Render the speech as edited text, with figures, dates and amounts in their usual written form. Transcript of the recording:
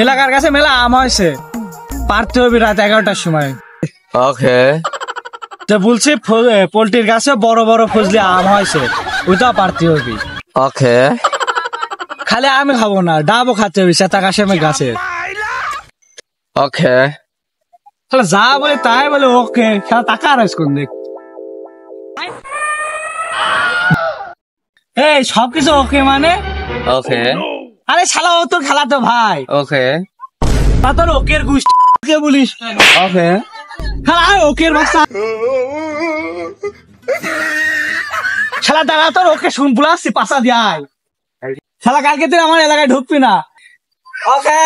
এলাকার কাছে মেলা আম হয়েছে, পারতে হবে রাত 11টার সময়। ওকে। তো বলছি পোল্ট্রির গাছে বড় বড় ফজলি আম হয়েছে, ওইটা পারতে হবে। ওকে। খালি আমি খাবো না, ডাবও খাতে হবে সেটা কাশেমের গাছে। ওকে। তাহলে যা বলে তাই বলে ওকে, খেলা টাকা আর কোন দিক। এই সবকিছু ওকে মানে? ওকে। আরে শালা ও তো খেলা তো ভাই। ওকে। তা তোর ওকের গুষ্টি বলিস। ওকে। খেলা ওকের বাচ্চা শালা দাঁড়া, তোর ওকে শুন বুলাচ্ছি পাশা দিয়ে। শালা কালকে তুই আমার এলাকায় ঢুকবি না। ওকে।